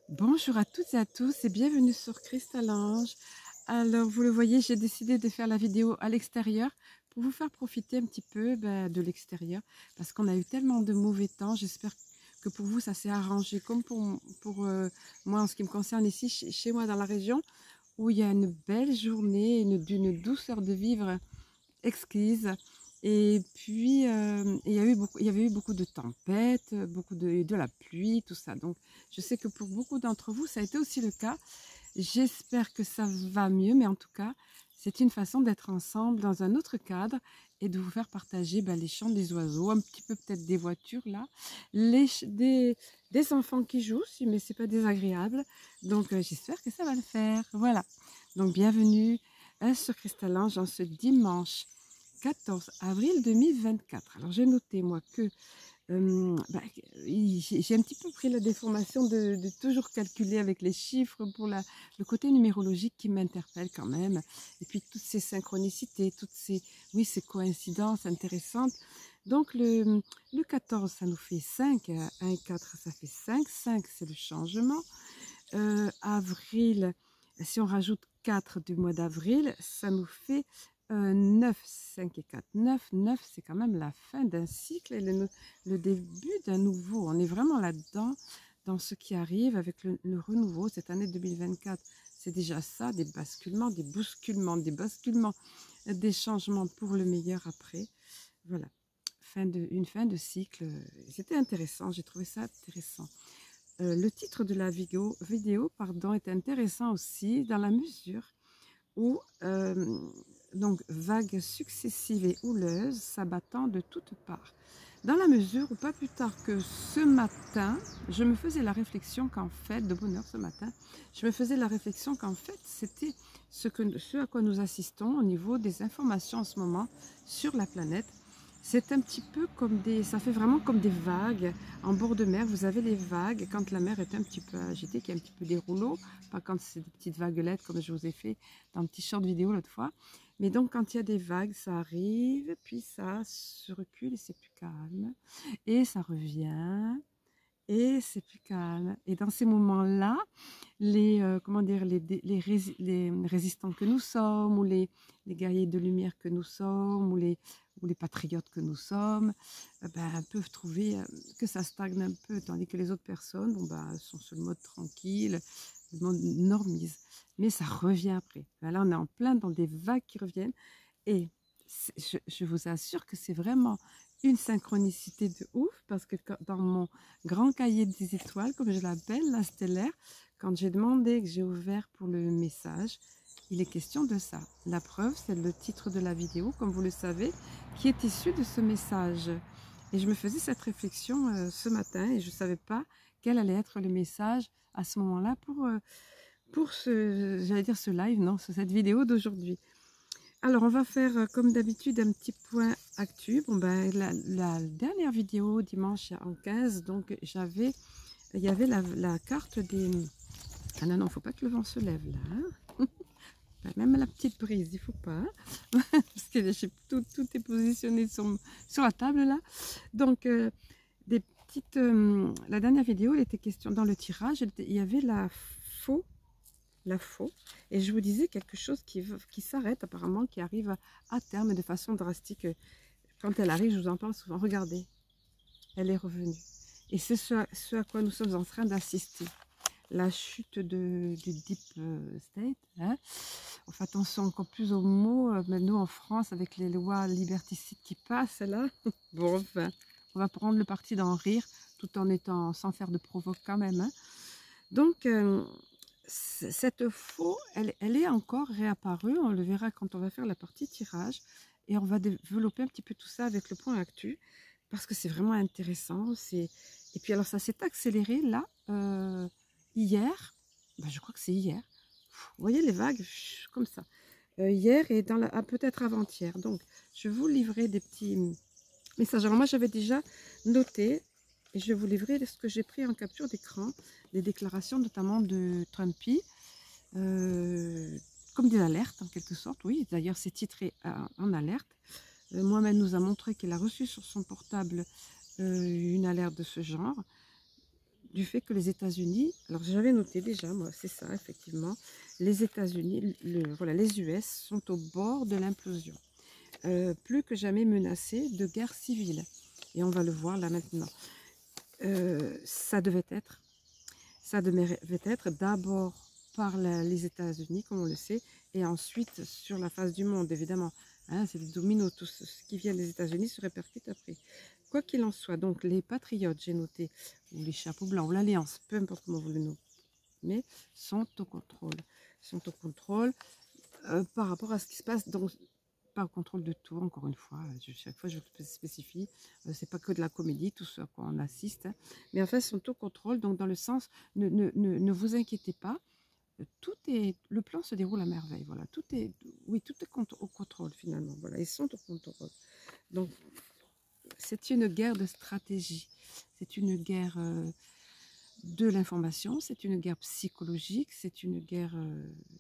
Bonjour à toutes et à tous et bienvenue sur Cristal-Ange. Alors, vous le voyez, j'ai décidé de faire la vidéo à l'extérieur pour vous faire profiter un petit peu de l'extérieur parce qu'on a eu tellement de mauvais temps. J'espère que pour vous, ça s'est arrangé comme pour moi en ce qui me concerne ici, chez moi dans la région, où il y a une belle journée, d'une douceur de vivre exquise. Et puis, il y avait eu beaucoup de tempêtes, beaucoup de la pluie, tout ça. Donc, je sais que pour beaucoup d'entre vous, ça a été aussi le cas. J'espère que ça va mieux, mais en tout cas, c'est une façon d'être ensemble dans un autre cadre et de vous faire partager les chants des oiseaux, un petit peu peut-être des voitures là, des enfants qui jouent, mais c'est pas désagréable. Donc, j'espère que ça va le faire. Voilà. Donc, bienvenue sur Cristal-Ange en ce dimanche 14 avril 2024. Alors, j'ai noté, moi, que j'ai un petit peu pris la déformation de toujours calculer avec les chiffres pour le côté numérologique qui m'interpelle quand même. Et puis, toutes ces synchronicités, oui, ces coïncidences intéressantes. Donc, le 14, ça nous fait 5. 1 et 4, ça fait 5. 5, c'est le changement. Avril, si on rajoute 4 du mois d'avril, ça nous fait 9, 5 et 4, 9. 9, c'est quand même la fin d'un cycle et le début d'un nouveau. On est vraiment là-dedans, dans ce qui arrive avec le renouveau. Cette année 2024, c'est déjà ça, des basculements, des bousculements, des basculements, des changements pour le meilleur après. Voilà, une fin de cycle. C'était intéressant, j'ai trouvé ça intéressant. Le titre de la vidéo est intéressant aussi dans la mesure où donc vagues successives et houleuses s'abattant de toutes parts. Dans la mesure où pas plus tard que ce matin, je me faisais la réflexion qu'en fait, de bonne heure ce matin, je me faisais la réflexion qu'en fait c'était ce à quoi nous assistons au niveau des informations en ce moment sur la planète. C'est un petit peu comme ça fait vraiment comme des vagues en bord de mer. Vous avez les vagues quand la mer est un petit peu agitée, qu'il y a un petit peu des rouleaux, pas quand c'est des petites vaguelettes comme je vous ai fait dans un petit short vidéo l'autre fois. Mais donc quand il y a des vagues, ça arrive, puis ça se recule et c'est plus calme. Et ça revient et c'est plus calme. Et dans ces moments-là, comment dire, les résistants que nous sommes, ou les guerriers de lumière que nous sommes, ou les patriotes que nous sommes, peuvent trouver que ça stagne un peu, tandis que les autres personnes sont sur le mode tranquille, le mode normise. Mais ça revient après. Là, on est en plein dans des vagues qui reviennent. Et je vous assure que c'est vraiment une synchronicité de ouf, parce que dans mon grand cahier des étoiles, comme je l'appelle, la stellaire, quand j'ai demandé, que j'ai ouvert pour le message, il est question de ça. La preuve, c'est le titre de la vidéo, comme vous le savez, qui est issu de ce message. Et je me faisais cette réflexion ce matin et je ne savais pas quel allait être le message à ce moment-là pour j'allais dire ce live, non, cette vidéo d'aujourd'hui. Alors, on va faire comme d'habitude un petit point actu. La dernière vidéo, dimanche en 15, donc il y avait la carte des... Ah non, non, faut pas que le vent se lève là. Hein. Même la petite brise, il faut pas. Hein. Parce que tout est positionné sur la table là. Donc, la dernière vidéo, il était question, dans le tirage, il y avait la faux. Et je vous disais quelque chose qui s'arrête apparemment, qui arrive à terme de façon drastique. Quand elle arrive, je vous en parle souvent. Regardez, elle est revenue. Et c'est ce à quoi nous sommes en train d'assister. La chute du deep state. Hein. On fait attention encore plus aux mots. Mais nous, en France, avec les lois liberticides qui passent là, bon, enfin, on va prendre le parti d'en rire, tout en étant sans faire de provoque quand même. Hein. Donc, cette faux, elle est encore réapparue. On le verra quand on va faire la partie tirage. Et on va développer un petit peu tout ça avec le point actu. Parce que c'est vraiment intéressant. Et puis alors, ça s'est accéléré là, hier. Je crois que c'est hier. Vous voyez les vagues, comme ça. Hier et peut-être avant-hier. Donc, je vais vous livrer des petits messages. Alors moi, j'avais déjà noté. Et je vais vous livrer ce que j'ai pris en capture d'écran, des déclarations notamment de Trumpy, comme des alertes en quelque sorte. Oui, d'ailleurs c'est titré en alerte. Mohamed nous a montré qu'il a reçu sur son portable une alerte de ce genre. du fait que les États-Unis, alors j'avais noté déjà, moi, c'est ça, effectivement, les États-Unis, voilà, les US sont au bord de l'implosion, plus que jamais menacés de guerre civile. Et on va le voir là maintenant. Ça devait être d'abord par les États-Unis, comme on le sait, et ensuite sur la face du monde, évidemment. Hein, c'est le domino, tout ce qui vient des États-Unis se répercute après. Quoi qu'il en soit, donc les patriotes, j'ai noté, ou les chapeaux blancs, ou l'Alliance, peu importe comment vous le nommez, sont au contrôle. Sont au contrôle par rapport à ce qui se passe. Donc, pas au contrôle de tout, encore une fois. Chaque fois, je le spécifie. C'est pas que de la comédie, tout ce à quoi on assiste. Hein. Mais en fait, sont au contrôle. Donc, dans le sens, ne vous inquiétez pas. Le plan se déroule à merveille. Voilà, tout est au contrôle finalement. Voilà, ils sont au contrôle. Donc, c'est une guerre de stratégie. C'est une guerre de l'information. C'est une guerre psychologique. C'est une guerre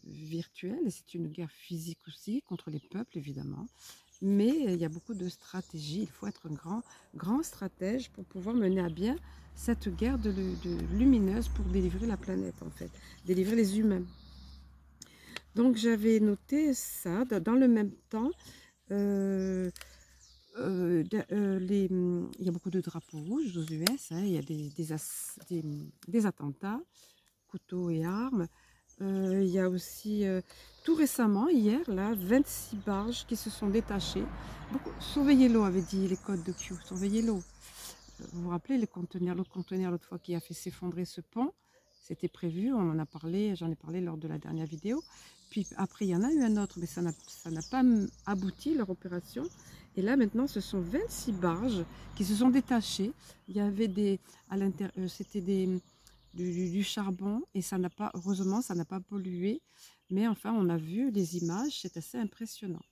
virtuelle. Et c'est une guerre physique aussi contre les peuples évidemment. Mais il y a beaucoup de stratégie. Il faut être un grand stratège pour pouvoir mener à bien cette guerre de lumineuse pour délivrer la planète, en fait, délivrer les humains. Donc j'avais noté ça. Dans le même temps, il y a beaucoup de drapeaux rouges aux US. Hein, il y a des attentats, couteaux et armes. Il y a aussi, tout récemment, hier, là, 26 barges qui se sont détachées. Surveillez l'eau, avait dit les codes de Q. Surveillez l'eau. Vous vous rappelez l'autre conteneur l'autre fois qui a fait s'effondrer ce pont? C'était prévu, on en a parlé, j'en ai parlé lors de la dernière vidéo. Puis après, il y en a eu un autre, mais ça n'a pas abouti, leur opération. Et là, maintenant, ce sont 26 barges qui se sont détachées. Il y avait à l'intérieur, c'était du charbon et ça n'a pas, heureusement, ça n'a pas pollué. Mais enfin, on a vu les images, c'est assez impressionnant.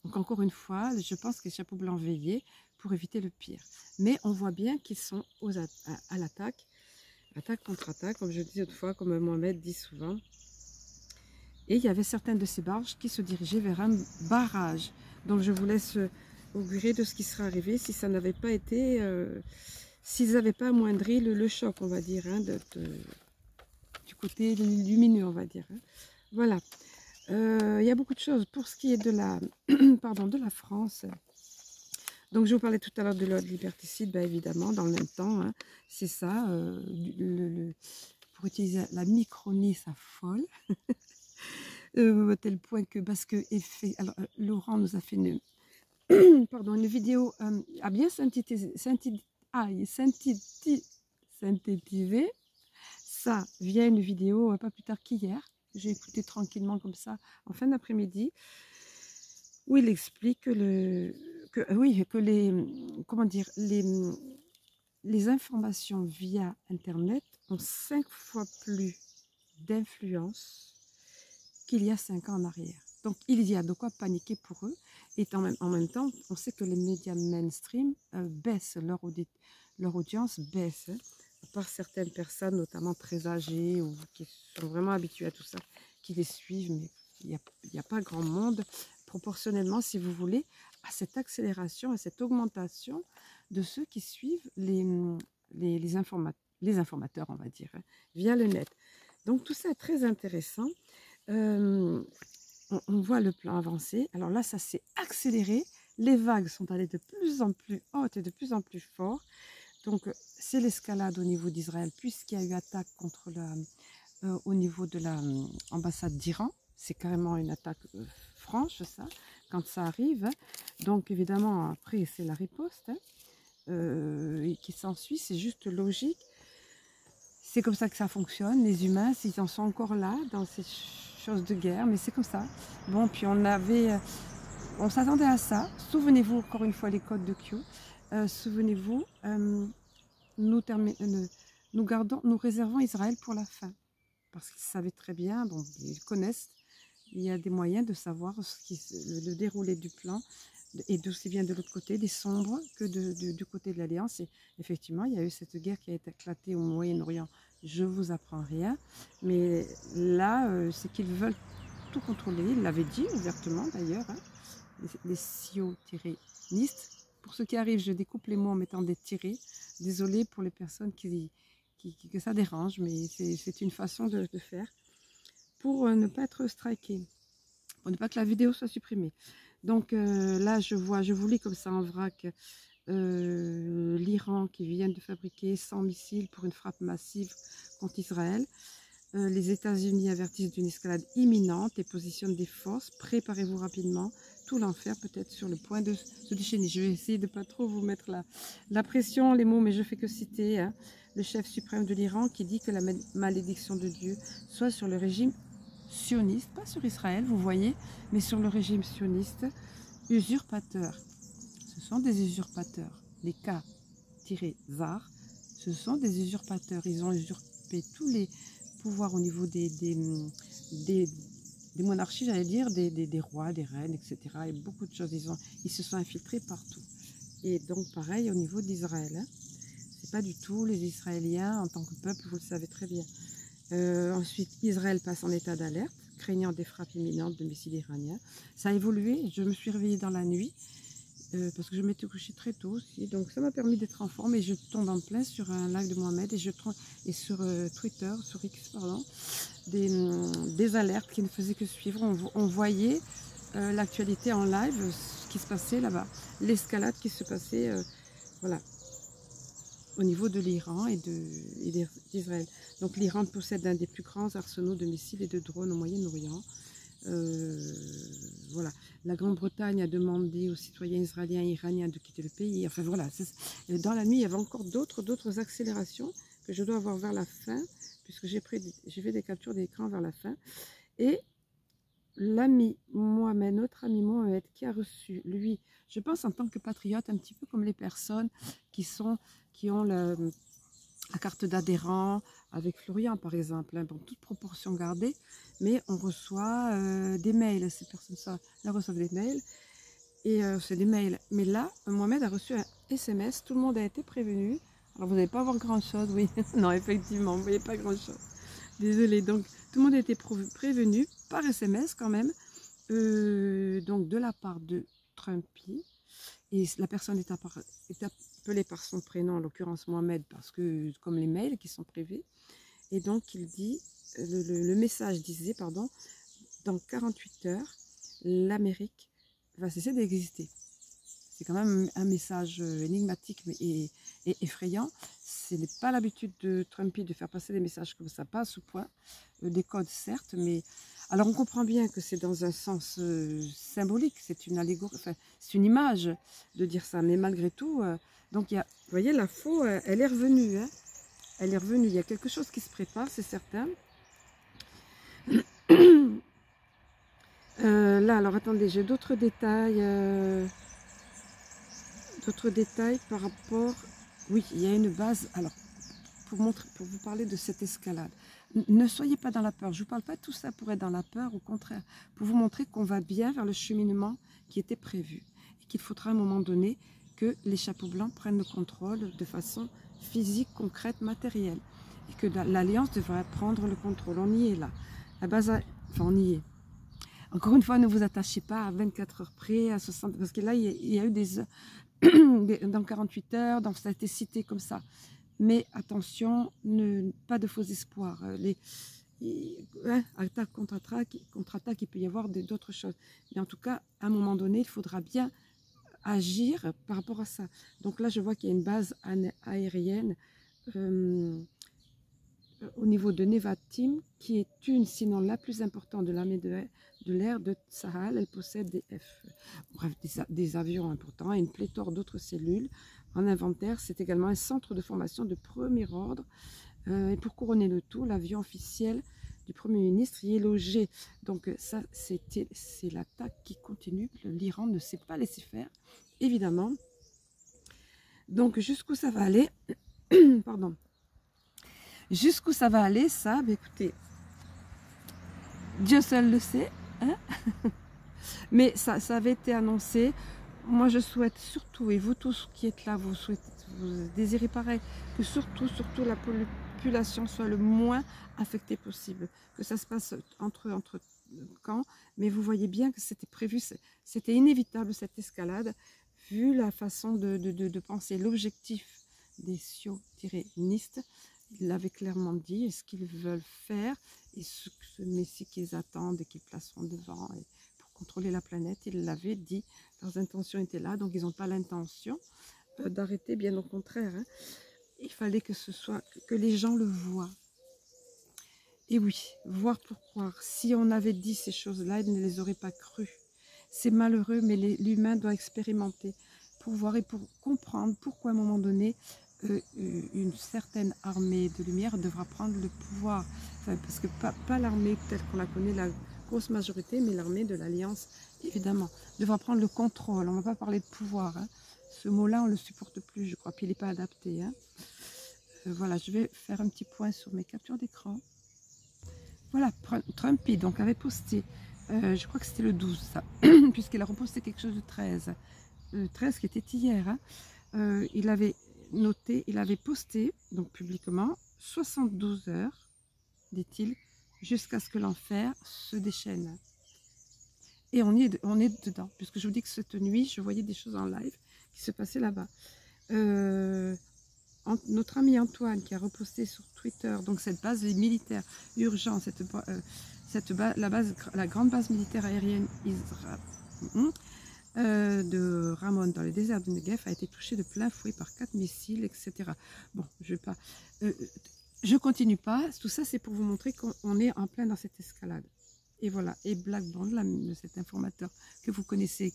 Donc encore une fois, je pense que les chapeaux blancs veillaient pour éviter le pire. Mais on voit bien qu'ils sont à l'attaque, attaque contre attaque, comme je dis autrefois, comme Mohamed dit souvent. Et il y avait certaines de ces barges qui se dirigeaient vers un barrage. Donc je vous laisse augurer de ce qui sera arrivé si ça n'avait pas été, s'ils n'avaient pas amoindri le choc, on va dire, hein, du côté lumineux, on va dire. Hein. Voilà. Il y a beaucoup de choses. Pour ce qui est de la, de la France, donc je vous parlais tout à l'heure de l'ordre liberticide, ben évidemment, dans le même temps, hein, c'est ça, pour utiliser la micronie, ça folle, tel point que, parce que, Laurent nous a fait une vidéo, a bien synthétisé ça via une vidéo pas plus tard qu'hier, j'ai écouté tranquillement comme ça, en fin d'après-midi, où il explique que les informations via Internet ont 5 fois plus d'influence qu'il y a 5 ans en arrière. Donc, il y a de quoi paniquer pour eux. Et en même temps, on sait que les médias mainstream baissent, leur audience baisse, hein, par certaines personnes, notamment très âgées ou qui sont vraiment habituées à tout ça, qui les suivent, mais il n'y a pas grand monde proportionnellement, si vous voulez, à cette accélération, à cette augmentation de ceux qui suivent les informateurs, on va dire, hein, via le net. Donc tout ça est très intéressant. On voit le plan avancer. Alors là, ça s'est accéléré. Les vagues sont allées de plus en plus hautes et de plus en plus fortes. Donc c'est l'escalade au niveau d'Israël, puisqu'il y a eu attaque contre au niveau de l'ambassade d'Iran. C'est carrément une attaque franche, ça, quand ça arrive. Hein. Donc évidemment, après, c'est la riposte et qui s'ensuit. C'est juste logique. C'est comme ça que ça fonctionne. Les humains, s'ils en sont encore là, dans ces choses de guerre, mais c'est comme ça. Bon, puis on s'attendait à ça. Souvenez-vous, encore une fois, les codes de Q. Souvenez-vous, nous réservons Israël pour la fin. Parce qu'ils savaient très bien, bon, ils connaissent, il y a des moyens de savoir le déroulé du plan, et aussi bien de l'autre côté, des sombres, que du côté de l'Alliance. Et effectivement, il y a eu cette guerre qui a été éclatée au Moyen-Orient. Je ne vous apprends rien. Mais là, c'est qu'ils veulent tout contrôler. Ils l'avaient dit ouvertement d'ailleurs, hein, les sionistes. Pour ceux qui arrivent, je découpe les mots en mettant des tirés. Désolée pour les personnes qui que ça dérange, mais c'est une façon de faire pour ne pas être striké, pour ne pas que la vidéo soit supprimée. Donc là, je vous lis comme ça en vrac l'Iran qui vient de fabriquer 100 missiles pour une frappe massive contre Israël. Les États-Unis avertissent d'une escalade imminente et positionnent des forces. Préparez-vous rapidement. Tout l'enfer peut être sur le point de se déchaîner. Je vais essayer de ne pas trop vous mettre la pression, les mots, mais je fais que citer hein, le chef suprême de l'Iran qui dit que la malédiction de Dieu soit sur le régime sioniste, pas sur Israël, vous voyez, mais sur le régime sioniste, usurpateur. Ce sont des usurpateurs. Les K-Zar, ce sont des usurpateurs. Ils ont usurpé tous les pouvoir au niveau des monarchies, j'allais dire, des rois, des reines, etc. Et beaucoup de choses, ils se sont infiltrés partout. Et donc pareil au niveau d'Israël. Hein. C'est pas du tout les Israéliens en tant que peuple, vous le savez très bien. Ensuite, Israël passe en état d'alerte, craignant des frappes imminentes de missiles iraniens. Ça a évolué, je me suis réveillée dans la nuit. Parce que je m'étais couchée très tôt aussi, donc ça m'a permis d'être en forme et je tombe en plein sur un live de Mohamed et sur Twitter, sur X pardon, des alertes qui ne faisaient que suivre. On voyait l'actualité en live, ce qui se passait là-bas, l'escalade qui se passait voilà, au niveau de l'Iran et d'Israël. Donc l'Iran possède un des plus grands arsenaux de missiles et de drones au Moyen-Orient. Voilà, la Grande-Bretagne a demandé aux citoyens israéliens et iraniens de quitter le pays. Enfin voilà, dans la nuit, il y avait encore d'autres accélérations que je dois avoir vers la fin, puisque j'ai fait des captures d'écran vers la fin. Et l'ami Mohamed, notre ami Mohamed, qui a reçu, lui, je pense en tant que patriote, un petit peu comme les personnes qui ont la carte d'adhérent avec Florian par exemple, hein, bon, toute proportion gardée, mais on reçoit des mails, ces personnes-là reçoivent des mails, et c'est des mails. Mais là, Mohamed a reçu un SMS, tout le monde a été prévenu. Alors vous n'allez pas voir grand-chose, oui, non effectivement, vous ne voyez pas grand-chose. Désolée, donc tout le monde a été prévenu par SMS quand même, donc de la part de Trumpy. Et la personne est appelée par son prénom, en l'occurrence Mohamed, parce que comme les mails qui sont privés. Et donc il dit, le message disait, pardon, dans 48 heures, l'Amérique va cesser d'exister. C'est quand même un message énigmatique et effrayant. Ce n'est pas l'habitude de Trumpy de faire passer des messages comme ça, pas à ce point. Des codes certes, mais... Alors on comprend bien que c'est dans un sens symbolique, c'est une allégorie, enfin, c'est une image de dire ça, mais malgré tout, donc il y a, vous voyez, la faux, elle est revenue, hein, elle est revenue, il y a quelque chose qui se prépare, c'est certain. Là, alors attendez, j'ai d'autres détails par rapport, oui, il y a une base, alors, pour vous parler de cette escalade. Ne soyez pas dans la peur. Je ne vous parle pas de tout ça pour être dans la peur, au contraire, pour vous montrer qu'on va bien vers le cheminement qui était prévu. Et qu'il faudra à un moment donné que les chapeaux blancs prennent le contrôle de façon physique, concrète, matérielle. Et que l'Alliance devrait prendre le contrôle. On y est là. La base, enfin on y est. Encore une fois, ne vous attachez pas à 24 heures près, à 60, parce que là, il y a eu des dans 48 heures, donc ça a été cité comme ça. Mais attention, pas de faux espoirs. Attaque contre-attaque, il peut y avoir d'autres choses. Mais en tout cas, à un moment donné, il faudra bien agir par rapport à ça. Donc là, je vois qu'il y a une base aérienne au niveau de Nevatim, qui est sinon la plus importante de l'armée de l'air de Tsahal. Elle possède des avions importants et une pléthore d'autres cellules. En inventaire, c'est également un centre de formation de premier ordre. Et pour couronner le tout, l'avion officiel du Premier ministre y est logé. Donc ça, c'est l'attaque qui continue. L'Iran ne s'est pas laissé faire, évidemment. Donc jusqu'où ça va aller pardon. Jusqu'où ça va aller, ça, bah, écoutez, Dieu seul le sait. Hein. Mais ça avait été annoncé. Moi, je souhaite surtout, et vous tous qui êtes là, vous désirez pareil, que surtout la population soit le moins affectée possible. Que ça se passe entre camps. Mais vous voyez bien que c'était prévu, c'était inévitable cette escalade, vu la façon de penser, l'objectif des sionistes, Il l'avait clairement dit, et ce qu'ils veulent faire, et ce Messie qu'ils attendent et qu'ils placeront devant et pour contrôler la planète, il l'avait dit, leurs intentions étaient là, donc ils n'ont pas l'intention d'arrêter, bien au contraire. Hein. Il fallait que ce soit, que les gens le voient. Et oui, voir pour croire. Si on avait dit ces choses-là, ils ne les auraient pas crues. C'est malheureux, mais l'humain doit expérimenter pour voir et pour comprendre pourquoi à un moment donné, une certaine armée de lumière devra prendre le pouvoir. Enfin, parce que pas l'armée telle qu'on la connaît, la grosse majorité, mais l'armée de l'Alliance, évidemment, devra prendre le contrôle. On ne va pas parler de pouvoir. Hein. Ce mot-là, on ne le supporte plus, je crois, puis il n'est pas adapté. Hein. Voilà, je vais faire un petit point sur mes captures d'écran. Voilà, Trumpy donc avait posté, je crois que c'était le 12 ça, puisqu'il a reposté quelque chose de 13. Le 13 qui était hier, hein, il avait noté, il avait posté, donc publiquement, 72 heures, dit-il, jusqu'à ce que l'enfer se déchaîne. Et on est dedans, puisque je vous dis que cette nuit, je voyais des choses en live qui se passaient là-bas. Notre ami Antoine qui a reposté sur Twitter, donc cette base militaire urgente, la grande base militaire aérienne de Ramon dans les déserts du Negev a été touchée de plein fouet par 4 missiles, etc. Bon, je continue pas, tout ça c'est pour vous montrer qu'on est en plein dans cette escalade. Et voilà, et Black Bond, cet informateur que vous connaissez,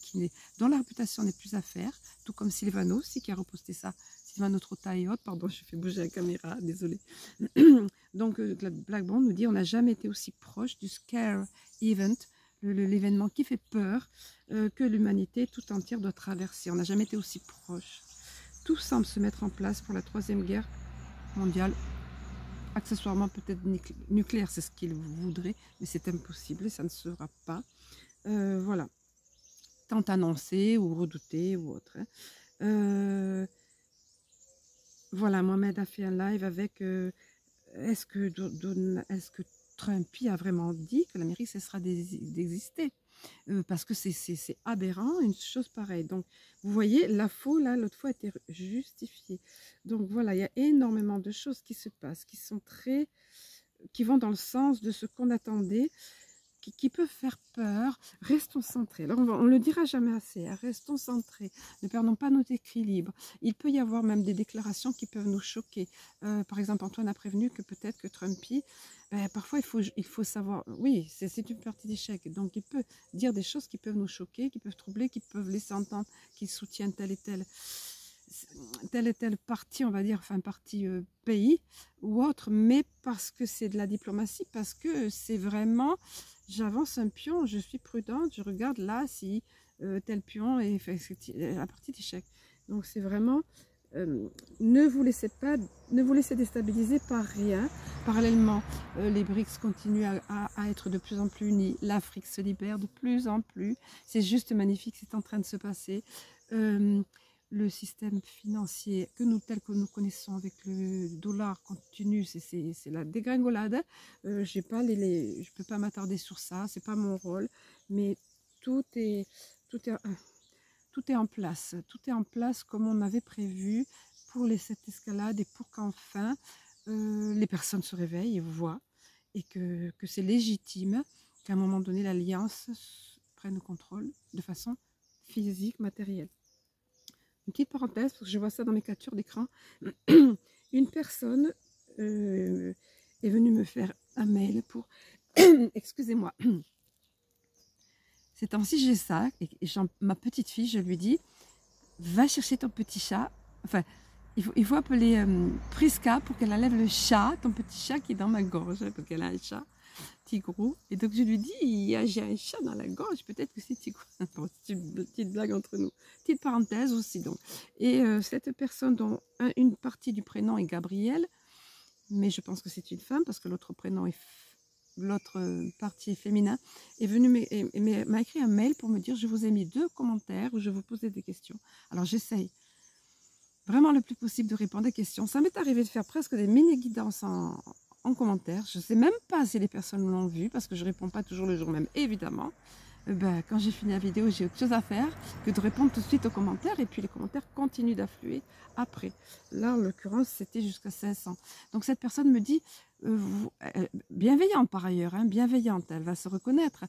dont la réputation n'est plus à faire, tout comme Sylvano aussi qui a reposté ça. Sylvano Trotta et autres, pardon, je fais bouger la caméra, désolé. Donc Black Bond nous dit on n'a jamais été aussi proche du scare event, l'événement qui fait peur que l'humanité tout entière doit traverser. On n'a jamais été aussi proche. Tout semble se mettre en place pour la 3e guerre mondiale. Accessoirement peut-être nucléaire, c'est ce qu'il voudrait, mais c'est impossible et ça ne sera pas. Voilà, tant annoncé ou redouté ou autre. Hein. Voilà, Mohamed a fait un live avec est-ce que Trumpy a vraiment dit que l'Amérique cessera d'exister? Parce que c'est aberrant, une chose pareille. Donc, vous voyez, la faux, là, l'autre fois, était justifiée. Donc, voilà, il y a énormément de choses qui se passent, qui vont dans le sens de ce qu'on attendait, qui peuvent faire peur. Restons centrés. Alors, on ne le dira jamais assez, hein, restons centrés. Ne perdons pas notre équilibre. Il peut y avoir même des déclarations qui peuvent nous choquer. Par exemple, Antoine a prévenu que peut-être que Trumpy, parfois il faut savoir, oui, c'est une partie d'échec. Donc, il peut dire des choses qui peuvent nous choquer, qui peuvent troubler, qui peuvent laisser entendre qu'il soutient telle et telle partie, on va dire, enfin partie pays ou autre, mais parce que c'est de la diplomatie, parce que c'est vraiment, j'avance un pion, je suis prudente, je regarde là si tel pion est la partie d'échec. Donc c'est vraiment, ne vous laissez déstabiliser par rien. Parallèlement, les BRICS continuent à être de plus en plus unis, l'Afrique se libère de plus en plus, c'est juste magnifique, c'est en train de se passer. Le système financier tel que nous connaissons avec le dollar continue, c'est la dégringolade. Je ne peux pas m'attarder sur ça, c'est pas mon rôle, mais tout est en place. Tout est en place comme on avait prévu pour cette escalade et pour qu'enfin les personnes se réveillent et voient et que c'est légitime qu'à un moment donné l'Alliance prenne le contrôle de façon physique, matérielle. Une petite parenthèse, parce que je vois ça dans mes captures d'écran. Une personne est venue me faire un mail pour... Excusez-moi. Ces temps-ci, j'ai ça. Et ma petite fille, je lui dis, va chercher ton petit chat. Enfin, il faut appeler Priska pour qu'elle enlève le chat, ton petit chat qui est dans ma gorge, parce qu'elle a un chat. Tigrou. Et donc je lui dis, j'ai un chat dans la gorge, peut-être que c'est Tigrou. Bon, c'est une petite blague entre nous. Petite parenthèse aussi donc. Et cette personne dont une partie du prénom est Gabrielle, mais je pense que c'est une femme parce que l'autre partie est féminin, est venue m'a écrit un mail pour me dire, je vous ai mis 2 commentaires où je vous posais des questions. Alors j'essaye vraiment le plus possible de répondre aux questions. Ça m'est arrivé de faire presque des mini-guidances en commentaire. Je ne sais même pas si les personnes l'ont vu, parce que je ne réponds pas toujours le jour même, évidemment. ben, quand j'ai fini la vidéo, j'ai autre chose à faire que de répondre tout de suite aux commentaires. Et puis les commentaires continuent d'affluer après. Là, en l'occurrence, c'était jusqu'à 500. Donc cette personne me dit, bienveillante par ailleurs, hein, bienveillante, elle va se reconnaître.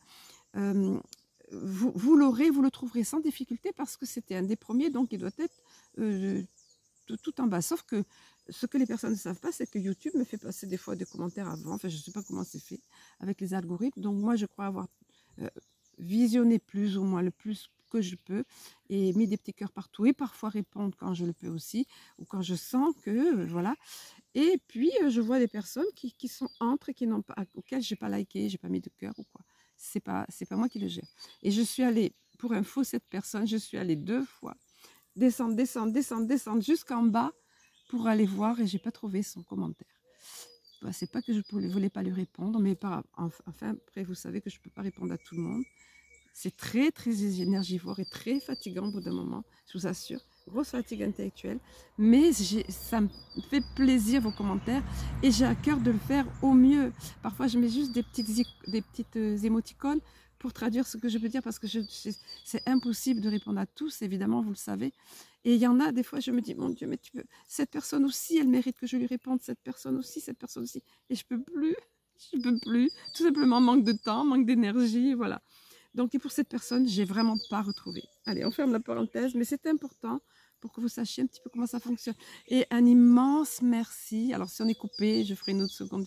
Vous l'aurez, vous le trouverez sans difficulté parce que c'était un des premiers, donc il doit être tout en bas. Sauf que ce que les personnes ne savent pas, c'est que YouTube me fait passer des fois des commentaires avant. Enfin, je ne sais pas comment c'est fait avec les algorithmes. Donc moi, je crois avoir visionné plus ou moins le plus que je peux et mis des petits cœurs partout et parfois répondre quand je le peux aussi ou quand je sens que voilà. Et puis je vois des personnes qui sont entre et qui n'ont pas, auxquelles j'ai pas liké, j'ai pas mis de cœur ou quoi. C'est pas moi qui le gère. Et je suis allée, pour info, cette personne, je suis allée 2 fois descendre, descendre, descendre, descendre jusqu'en bas pour aller voir et j'ai pas trouvé son commentaire. Bah, c'est pas que je ne voulais pas lui répondre, mais enfin, après, vous savez que je ne peux pas répondre à tout le monde. C'est très, très énergivore et très fatigant au bout d'un moment, je vous assure. Grosse fatigue intellectuelle. Mais ça me fait plaisir, vos commentaires, et j'ai à cœur de le faire au mieux. Parfois, je mets juste des petites émoticônes pour traduire ce que je veux dire, parce que c'est impossible de répondre à tous, évidemment, vous le savez. Et il y en a, des fois, je me dis, mon Dieu, mais cette personne aussi, elle mérite que je lui réponde, cette personne aussi, et je peux plus, tout simplement, manque de temps, manque d'énergie, voilà. Donc, et pour cette personne, j'ai vraiment pas retrouvé. Allez, on ferme la parenthèse, mais c'est important pour que vous sachiez un petit peu comment ça fonctionne. Et un immense merci. Alors, si on est coupé, je ferai une autre seconde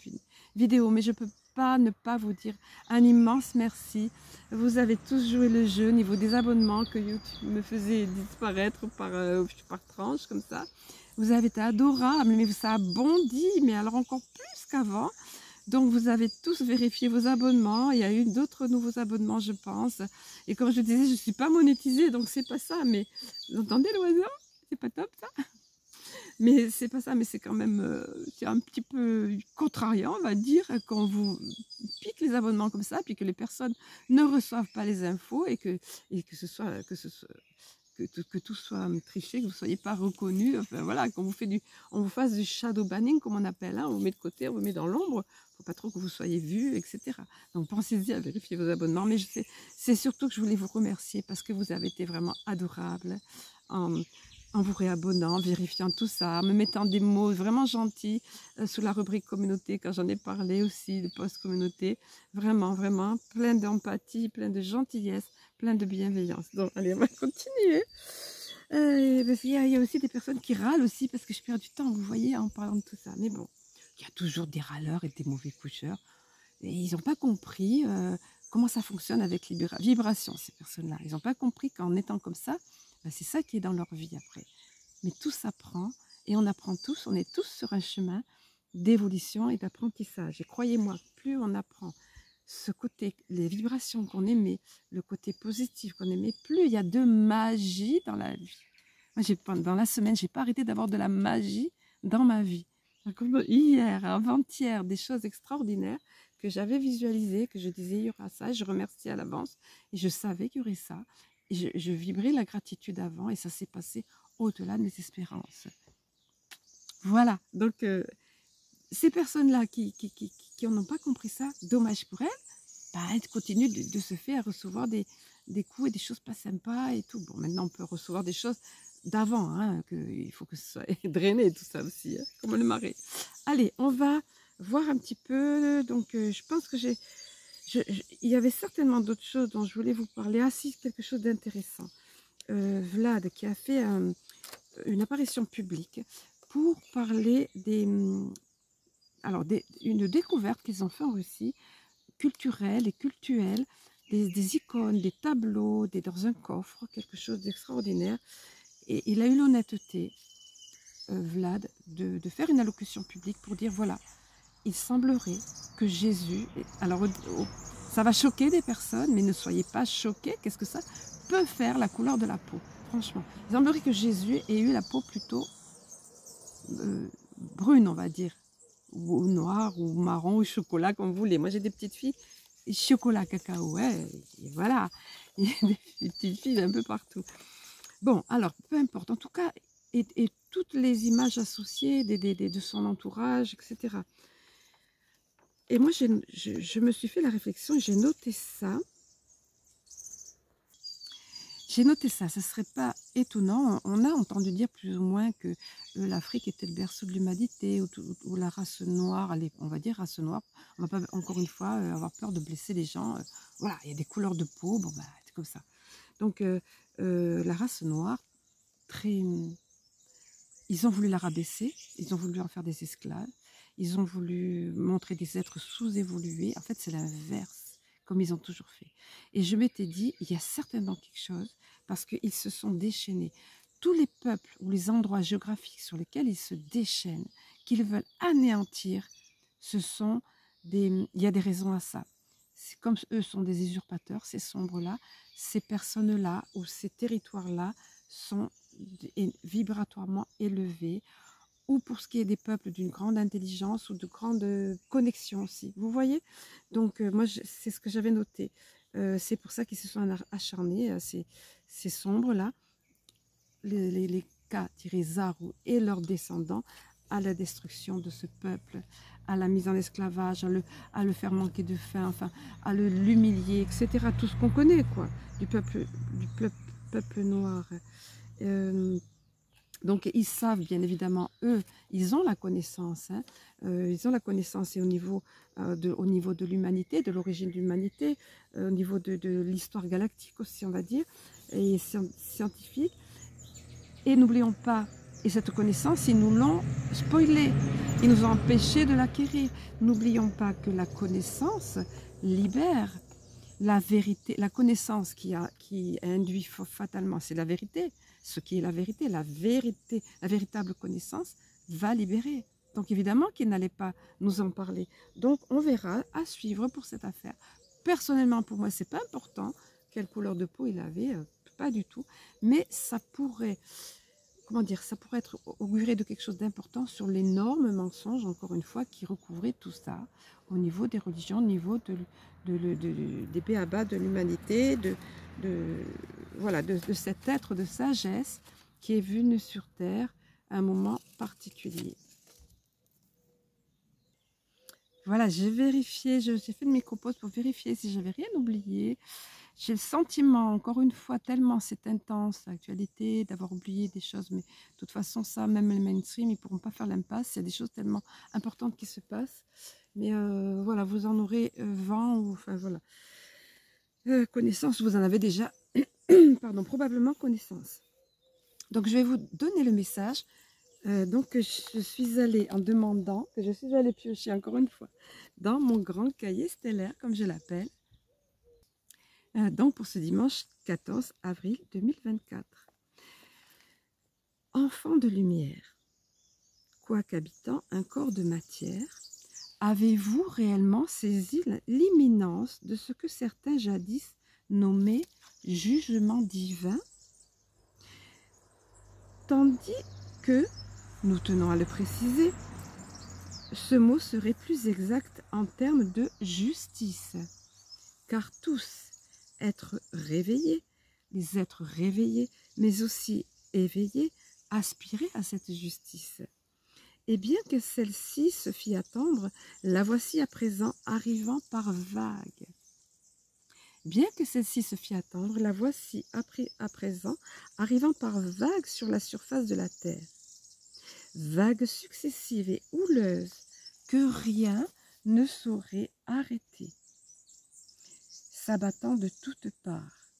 vidéo, mais je peux pas ne pas vous dire un immense merci. Vous avez tous joué le jeu au niveau des abonnements que YouTube me faisait disparaître par tranche, comme ça. Vous avez été adorables, mais ça a bondi, mais alors encore plus qu'avant. Donc, vous avez tous vérifié vos abonnements. Il y a eu d'autres nouveaux abonnements, je pense. Et comme je disais, je ne suis pas monétisée, donc c'est pas ça. Mais vous entendez l'oiseau? C'est pas top, ça? Mais c'est pas ça, mais c'est quand même c'est un petit peu contrariant, on va dire, quand vous pique les abonnements comme ça, puis que les personnes ne reçoivent pas les infos et que que tout soit triché, que vous ne soyez pas reconnu, enfin voilà, qu'on on vous fasse du shadow banning, comme on appelle, hein, on vous met de côté, on vous met dans l'ombre, il ne faut pas trop que vous soyez vu, etc. Donc pensez-y à vérifier vos abonnements, mais c'est surtout que je voulais vous remercier parce que vous avez été vraiment adorable en vous réabonnant, en vérifiant tout ça, en me mettant des mots vraiment gentils sous la rubrique communauté, quand j'en ai parlé aussi, de post-communauté, vraiment, vraiment, plein d'empathie, plein de gentillesse, plein de bienveillance. Donc, allez, on va continuer. Il y a aussi des personnes qui râlent aussi parce que je perds du temps, vous voyez, en parlant de tout ça. Mais bon, il y a toujours des râleurs et des mauvais coucheurs. Et ils n'ont pas compris comment ça fonctionne avec les vibrations, ces personnes-là. Ils n'ont pas compris qu'en étant comme ça, ben, c'est ça qui est dans leur vie après. Mais tout s'apprend et on apprend tous, on est tous sur un chemin d'évolution et d'apprentissage. Et croyez-moi, plus on apprend ce côté, les vibrations qu'on aimait, le côté positif qu'on aimait, plus il y a de magie dans la vie. Moi, dans la semaine, je n'ai pas arrêté d'avoir de la magie dans ma vie. Comme hier, avant-hier, des choses extraordinaires que j'avais visualisées, que je disais, il y aura ça, et je remerciais à l'avance, et je savais qu'il y aurait ça. Et je vibrais la gratitude avant, et ça s'est passé au-delà de mes espérances. Voilà, donc ces personnes-là qui n'ont pas compris ça, dommage pour elles, bah, elles continuent de se faire recevoir des coups et des choses pas sympas et tout. Bon, maintenant on peut recevoir des choses d'avant, hein, il faut que ce soit drainé tout ça aussi, hein, comme le marais. Allez, on va voir un petit peu, donc je pense que il y avait certainement d'autres choses dont je voulais vous parler. Ah si, quelque chose d'intéressant. Vlad qui a fait une apparition publique pour parler une découverte qu'ils ont fait en Russie, culturelle et cultuelle, des icônes, des tableaux, dans un coffre, quelque chose d'extraordinaire. Et il a eu l'honnêteté, Vlad, de faire une allocution publique pour dire, voilà, il semblerait que Jésus, alors ça va choquer des personnes, mais ne soyez pas choqués, qu'est-ce que ça peut faire la couleur de la peau, franchement. Il semblerait que Jésus ait eu la peau plutôt brune, on va dire, ou noire, ou marron, ou chocolat, comme vous voulez. Moi, j'ai des petites filles, chocolat, cacao, ouais, et voilà, il y a des petites filles un peu partout. Bon, alors, peu importe, en tout cas, et toutes les images associées de son entourage, etc. Et moi, je me suis fait la réflexion, j'ai noté ça. j'ai noté ça, ce ne serait pas étonnant. On a entendu dire plus ou moins que l'Afrique était le berceau de l'humanité, ou la race noire, allez, on va dire race noire. On ne va pas, encore une fois, avoir peur de blesser les gens. Voilà, il y a des couleurs de peau, bon, bah, c'est comme ça. Donc, la race noire, très, ils ont voulu la rabaisser, ils ont voulu en faire des esclaves, ils ont voulu montrer des êtres sous-évolués. En fait, c'est l'inverse, comme ils ont toujours fait. Et je m'étais dit, il y a certainement quelque chose, parce qu'ils se sont déchaînés. Tous les peuples ou les endroits géographiques sur lesquels ils se déchaînent, qu'ils veulent anéantir, ce sont des... Il y a des raisons à ça. Comme eux sont des usurpateurs, ces sombres-là, ces personnes-là ou ces territoires-là sont vibratoirement élevés, ou pour ce qui est des peuples d'une grande intelligence ou de grande connexion aussi. Vous voyez? Donc, moi, c'est ce que j'avais noté. C'est pour ça qu'ils se sont acharnés, ces sombres-là, les Ka-Zaru et leurs descendants, à la destruction de ce peuple, à la mise en esclavage, à le faire manquer de faim, enfin, à l'humilier, etc. Tout ce qu'on connaît, quoi, du peuple noir. Donc, ils savent, bien évidemment, eux, ils ont la connaissance. Hein, ils ont la connaissance et au niveau de l'humanité, de l'origine de l'humanité, au niveau de l'histoire galactique aussi, on va dire, et scientifique. Et n'oublions pas, et cette connaissance, ils nous l'ont spoilée. Ils nous ont empêchés de l'acquérir. N'oublions pas que la connaissance libère. La vérité, la connaissance qui induit fatalement, c'est la vérité. Ce qui est la vérité, la véritable connaissance va libérer. Donc évidemment qu'il n'allait pas nous en parler. Donc on verra, à suivre pour cette affaire. Personnellement, pour moi, c'est pas important quelle couleur de peau il avait, pas du tout. Mais ça pourrait, comment dire, ça pourrait être auguré de quelque chose d'important sur l'énorme mensonge, encore une fois, qui recouvrait tout ça au niveau des religions, au niveau des béabas de l'humanité, voilà, de cet être de sagesse qui est venu sur Terre à un moment particulier. Voilà, j'ai vérifié, j'ai fait de mes compos pour vérifier si j'avais rien oublié. J'ai le sentiment, encore une fois, tellement c'est intense l'actualité, d'avoir oublié des choses, mais de toute façon, ça, même le mainstream, ils ne pourront pas faire l'impasse. Il y a des choses tellement importantes qui se passent. Mais voilà, vous en aurez vent, ou enfin voilà, connaissance, vous en avez déjà, pardon, probablement connaissance. Donc, je vais vous donner le message. Donc, je suis allée en demandant, que je suis allée piocher encore une fois dans mon grand cahier stellaire, comme je l'appelle. Donc, pour ce dimanche 14 avril 2024. Enfant de lumière, quoiqu'habitant un corps de matière, avez-vous réellement saisi l'imminence de ce que certains jadis nommaient jugement divin? Tandis que, nous tenons à le préciser, ce mot serait plus exact en termes de justice, car tous, êtres réveillés, les êtres réveillés, mais aussi éveillés, aspiraient à cette justice. Et bien que celle-ci se fît attendre, la voici à présent arrivant par vagues. Bien que celle-ci se fît attendre, la voici à présent arrivant par vagues sur la surface de la terre. Vagues successives et houleuses que rien ne saurait arrêter, s'abattant de toutes parts.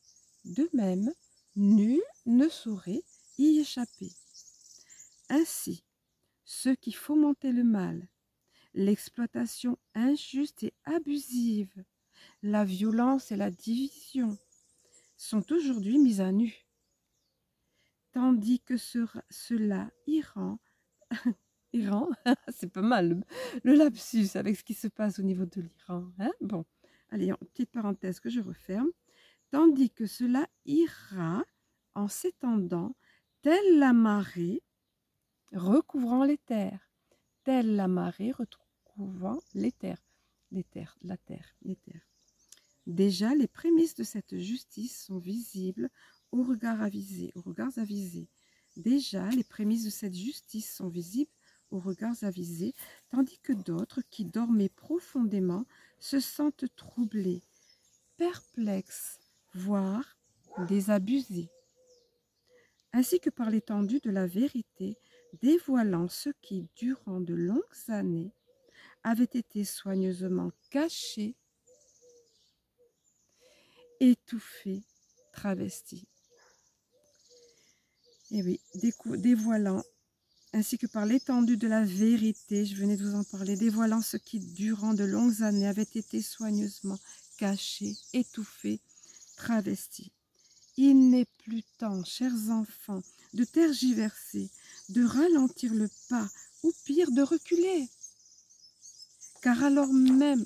De même, nul ne saurait y échapper. Ainsi, ceux qui fomentaient le mal, l'exploitation injuste et abusive, la violence et la division, sont aujourd'hui mis à nu, tandis que ceux-là Iran, c'est pas mal le lapsus avec ce qui se passe au niveau de l'Iran. Hein? Bon, allez, petite parenthèse que je referme. Tandis que cela ira en s'étendant, telle la marée recouvrant les terres, telle la marée recouvrant les terres. Déjà, les prémices de cette justice sont visibles aux regards avisés. Déjà, les prémices de cette justice sont visibles aux regards avisés, tandis que d'autres qui dormaient profondément se sentent troublés, perplexes, voire désabusé, ainsi que par l'étendue de la vérité, dévoilant ce qui, durant de longues années, avait été soigneusement caché, étouffé, travesti. Et oui, dévoilant, ainsi que par l'étendue de la vérité, je venais de vous en parler, dévoilant ce qui, durant de longues années, avait été soigneusement caché, étouffé, travesti. Il n'est plus temps, chers enfants, de tergiverser, de ralentir le pas, ou pire, de reculer. Car alors même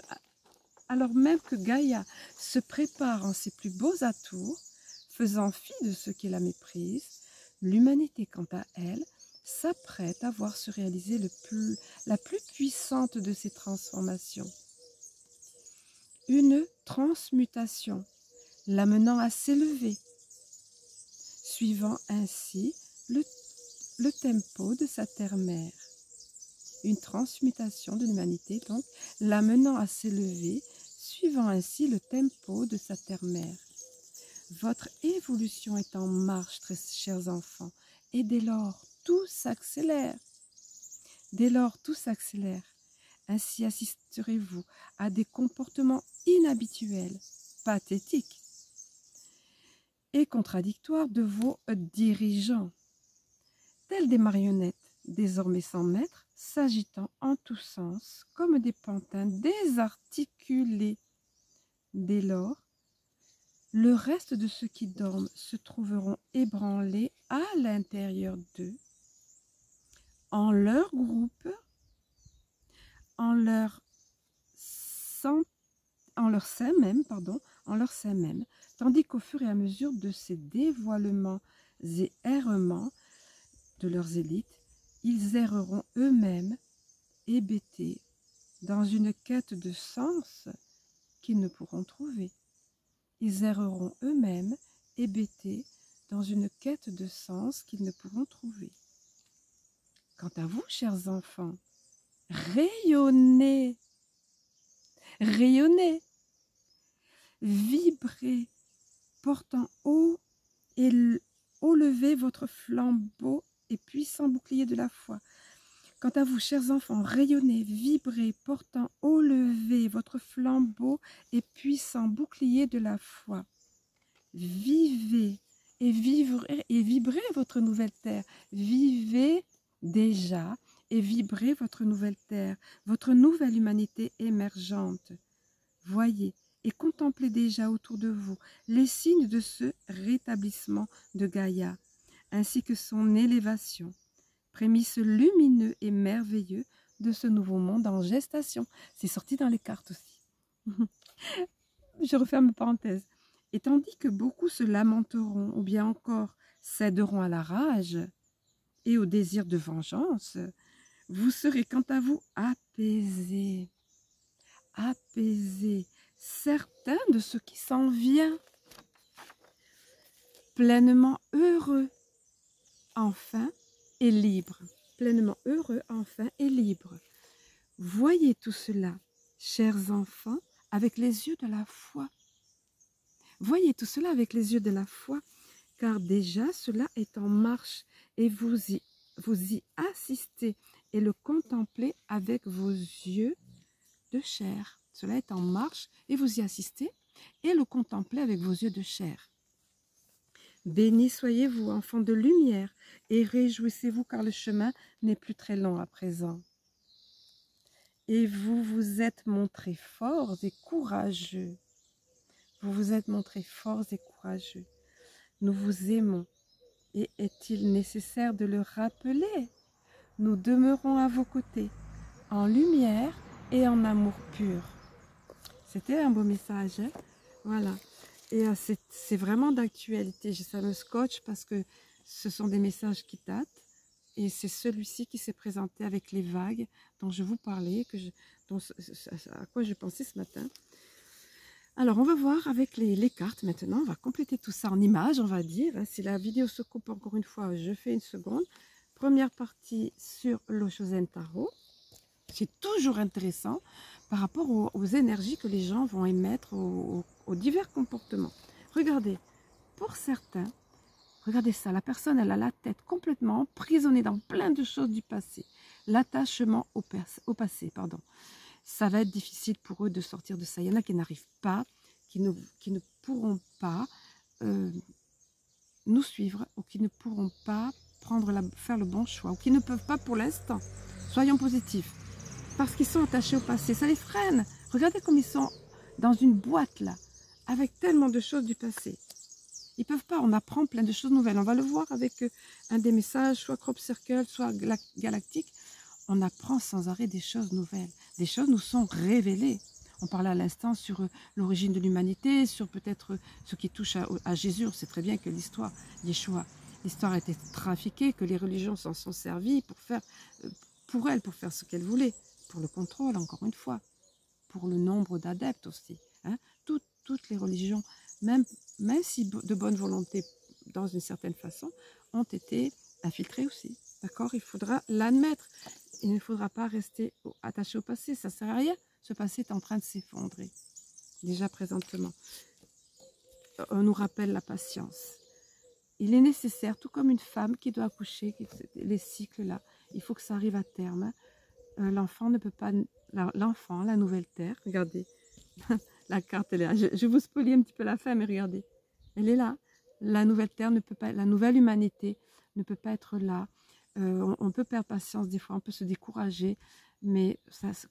que Gaïa se prépare en ses plus beaux atours, faisant fi de ceux qui la méprisent, l'humanité, quant à elle, s'apprête à voir se réaliser la plus puissante de ces transformations. Une transmutation, l'amenant à s'élever, suivant ainsi le tempo de sa terre-mère. Une transmutation de l'humanité, donc, l'amenant à s'élever, suivant ainsi le tempo de sa terre-mère. Votre évolution est en marche, très chers enfants, et dès lors, tout s'accélère. Dès lors, tout s'accélère. Ainsi assisterez-vous à des comportements inhabituels, pathétiques et contradictoires de vos dirigeants, tels des marionnettes, désormais sans maître, s'agitant en tous sens comme des pantins désarticulés. Dès lors, le reste de ceux qui dorment se trouveront ébranlés à l'intérieur d'eux, en leur groupe, en leur sein même, tandis qu'au fur et à mesure de ces dévoilements et errements de leurs élites, ils erreront eux-mêmes, hébétés, dans une quête de sens qu'ils ne pourront trouver. Ils erreront eux-mêmes, hébétés, dans une quête de sens qu'ils ne pourront trouver. Quant à vous, chers enfants, rayonnez, rayonnez, vibrez, portant haut levé votre flambeau et puissant bouclier de la foi. Quant à vous, chers enfants, rayonnez, vibrez, portant haut levé votre flambeau et puissant bouclier de la foi. Vivez et vibrez votre nouvelle terre. Vivez déjà et vibrez votre nouvelle terre, votre nouvelle humanité émergente. Voyez et contemplez déjà autour de vous les signes de ce rétablissement de Gaïa, ainsi que son élévation, prémisse lumineux et merveilleux de ce nouveau monde en gestation. C'est sorti dans les cartes aussi. Je referme parenthèse. Et tandis que beaucoup se lamenteront ou bien encore céderont à la rage et au désir de vengeance, vous serez quant à vous apaisés, certains de ce qui s'en vient, pleinement heureux, enfin, et libre. Pleinement heureux, enfin, et libre. Voyez tout cela, chers enfants, avec les yeux de la foi. Voyez tout cela avec les yeux de la foi, car déjà cela est en marche et vous y assistez et le contemplez avec vos yeux de chair. Cela est en marche et vous y assistez et le contemplez avec vos yeux de chair. Bénis soyez-vous, enfants de lumière, et réjouissez-vous car le chemin n'est plus très long à présent. Et vous vous êtes montrés forts et courageux. Vous vous êtes montrés forts et courageux. Nous vous aimons. Et est-il nécessaire de le rappeler? Nous demeurons à vos côtés, en lumière et en amour pur. C'était un beau message, hein? Voilà. Et c'est vraiment d'actualité. Ça me scotche parce que ce sont des messages qui datent. Et c'est celui-ci qui s'est présenté avec les vagues dont je vous parlais, à quoi je pensais ce matin. Alors, on va voir avec les cartes maintenant. On va compléter tout ça en images, on va dire. Si la vidéo se coupe encore une fois, je fais une seconde. Première partie sur l'Oshozen Tarot. C'est toujours intéressant par rapport aux énergies que les gens vont émettre aux divers comportements. Regardez, pour certains, regardez ça, la personne, elle a la tête complètement emprisonnée dans plein de choses du passé. L'attachement au passé, pardon. Ça va être difficile pour eux de sortir de ça. Il y en a qui n'arrivent pas, qui ne pourront pas nous suivre, ou qui ne pourront pas faire le bon choix, ou qui ne peuvent pas pour l'instant. Soyons positifs. Parce qu'ils sont attachés au passé, ça les freine. Regardez comme ils sont dans une boîte là, avec tellement de choses du passé. Ils peuvent pas, on apprend plein de choses nouvelles. On va le voir avec un des messages, soit Crop Circle, soit Galactique. On apprend sans arrêt des choses nouvelles. Des choses nous sont révélées. On parlait à l'instant sur l'origine de l'humanité, sur peut-être ce qui touche à Jésus. On sait très bien que l'histoire, Yeshua, l'histoire a été trafiquée, que les religions s'en sont servies pour faire ce qu'elles voulaient. Pour le contrôle, encore une fois. Pour le nombre d'adeptes aussi. Hein. Toutes les religions, même si de bonne volonté, dans une certaine façon, ont été infiltrées aussi. D'accord? Il faudra l'admettre. Il ne faudra pas rester attaché au passé. Ça ne sert à rien. Ce passé est en train de s'effondrer. Déjà présentement. On nous rappelle la patience. Il est nécessaire, tout comme une femme qui doit accoucher, les cycles là, il faut que ça arrive à terme. L'enfant ne peut pas... L'enfant, la nouvelle terre, regardez. La carte, elle est là. Je vous spoilie un petit peu la fin, mais regardez. Elle est là. La nouvelle terre ne peut pas... La nouvelle humanité ne peut pas être là. On peut perdre patience des fois, on peut se décourager, mais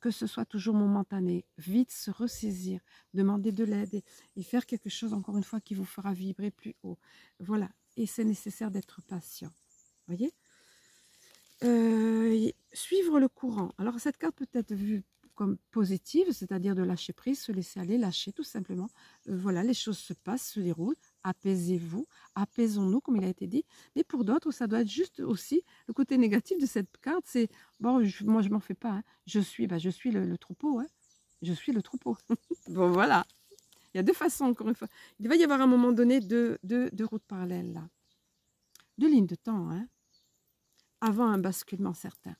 que ce soit toujours momentané. Vite se ressaisir, demander de l'aide et faire quelque chose, encore une fois, qui vous fera vibrer plus haut. Voilà. Et c'est nécessaire d'être patient. Voyez? Suivre le courant. Alors, cette carte peut être vue comme positive, c'est-à-dire de lâcher prise, se laisser aller, lâcher tout simplement. Voilà, les choses se passent, se déroulent. Apaisez-vous, apaisons-nous, comme il a été dit. Mais pour d'autres, ça doit être juste aussi le côté négatif de cette carte. C'est, bon, moi, je m'en fais pas. Hein. Je suis le troupeau. Hein. Je suis le troupeau. Bon, voilà. Il y a deux façons, encore une fois. Il va y avoir à un moment donné deux routes parallèles, là. Deux lignes de temps, hein. Avant un basculement certain,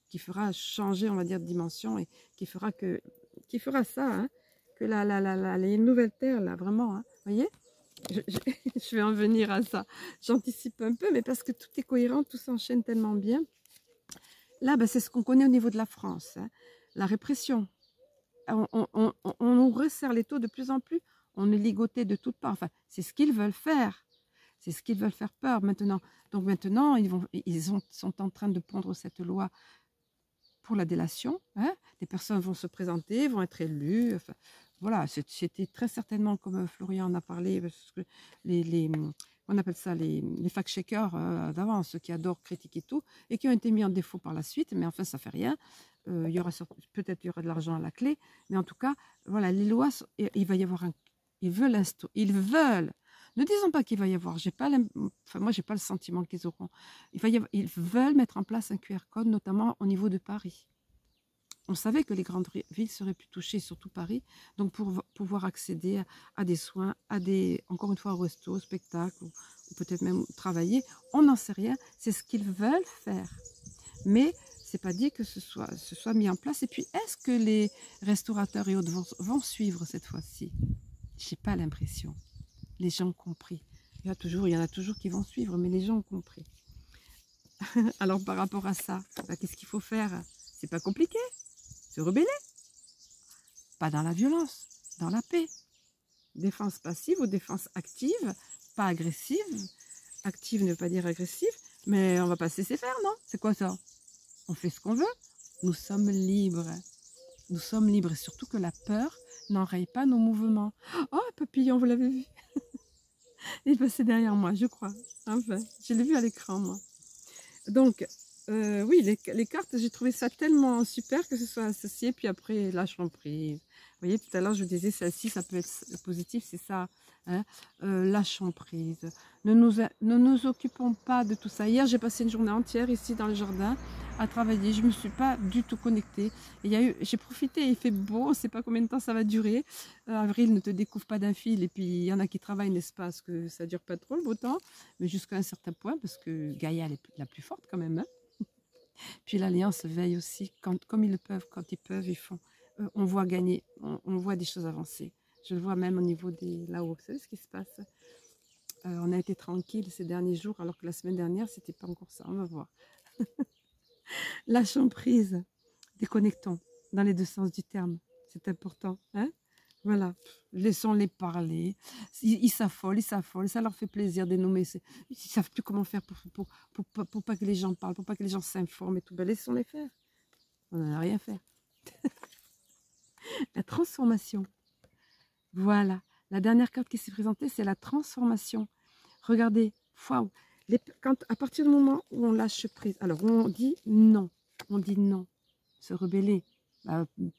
qui fera changer, on va dire, de dimension et qui fera ça, hein, que les nouvelles terres, là, vraiment, hein, voyez, je vais en venir à ça. J'anticipe un peu, mais parce que tout est cohérent, tout s'enchaîne tellement bien. Là, ben, c'est ce qu'on connaît au niveau de la France, hein, la répression. On nous resserre les taux de plus en plus, on est ligoté de toutes parts. Enfin, c'est ce qu'ils veulent faire. C'est ce qu'ils veulent faire peur maintenant. Donc maintenant, ils sont en train de pondre cette loi pour la délation. Hein. Des personnes vont se présenter, vont être élues. Enfin, voilà, c'était très certainement, comme Florian en a parlé, parce que on appelle ça les fact-checkers d'avance, ceux qui adorent critiquer tout, et qui ont été mis en défaut par la suite, mais enfin, ça ne fait rien. Peut-être il y aura de l'argent à la clé, mais en tout cas, voilà, les lois, il va y avoir ils veulent. Ne disons pas qu'il va y avoir, moi j'ai pas le sentiment qu'ils auront. Ils veulent mettre en place un QR code, notamment au niveau de Paris. On savait que les grandes villes seraient plus touchées, surtout Paris, donc pour pouvoir accéder à des soins, encore une fois, au resto, au spectacle, ou peut-être même travailler, on n'en sait rien. C'est ce qu'ils veulent faire, mais c'est pas dit que ce soit mis en place. Et puis, est-ce que les restaurateurs et autres vont suivre cette fois-ci? J'ai pas l'impression. Les gens ont compris. Il y en a toujours qui vont suivre, mais les gens ont compris. Alors, par rapport à ça, qu'est-ce qu'il faut faire? C'est pas compliqué. Se rebeller. Pas dans la violence, dans la paix. Défense passive ou défense active, pas agressive. Active ne veut pas dire agressive, mais on va pas se laisser faire, non? C'est quoi ça? On fait ce qu'on veut. Nous sommes libres. Nous sommes libres et surtout que la peur n'enraye pas nos mouvements. Oh, un papillon, vous l'avez vu? Il passait derrière moi, je crois. Enfin, je l'ai vu à l'écran, moi. Donc, oui, les cartes, j'ai trouvé ça tellement super que ce soit associé, puis après, lâchons prise. Vous voyez, tout à l'heure, je vous disais, celle-ci, ça peut être positif, c'est ça. Hein, lâchons prise. Ne nous occupons pas de tout ça. Hier, j'ai passé une journée entière ici dans le jardin à travailler. Je ne me suis pas du tout connectée. J'ai profité, il fait beau, on ne sait pas combien de temps ça va durer. Avril ne te découvre pas d'un fil. Et puis, il y en a qui travaillent, n'est-ce pas, parce que ça ne dure pas trop le beau temps, mais jusqu'à un certain point, parce que Gaïa, elle est la plus forte quand même. Hein. Puis l'Alliance veille aussi, comme ils le peuvent, quand ils peuvent, ils font. On voit gagner, on voit des choses avancer. Je le vois même au niveau des là-haut. Vous savez ce qui se passe? On a été tranquille ces derniers jours, alors que la semaine dernière, c'était pas encore ça. On va voir. Lâchons prise, déconnectons dans les deux sens du terme. C'est important. Hein? Voilà, laissons-les parler. Ils s'affolent, ça leur fait plaisir de nommer. Ils ne savent plus comment faire pour pas que les gens parlent, pour pas que les gens s'informent et tout. Ben, laissons-les faire. On n'en a rien à faire. La transformation. Voilà. La dernière carte qui s'est présentée, c'est la transformation. Regardez, waouh. À partir du moment où on lâche prise, alors on dit non, se rebeller,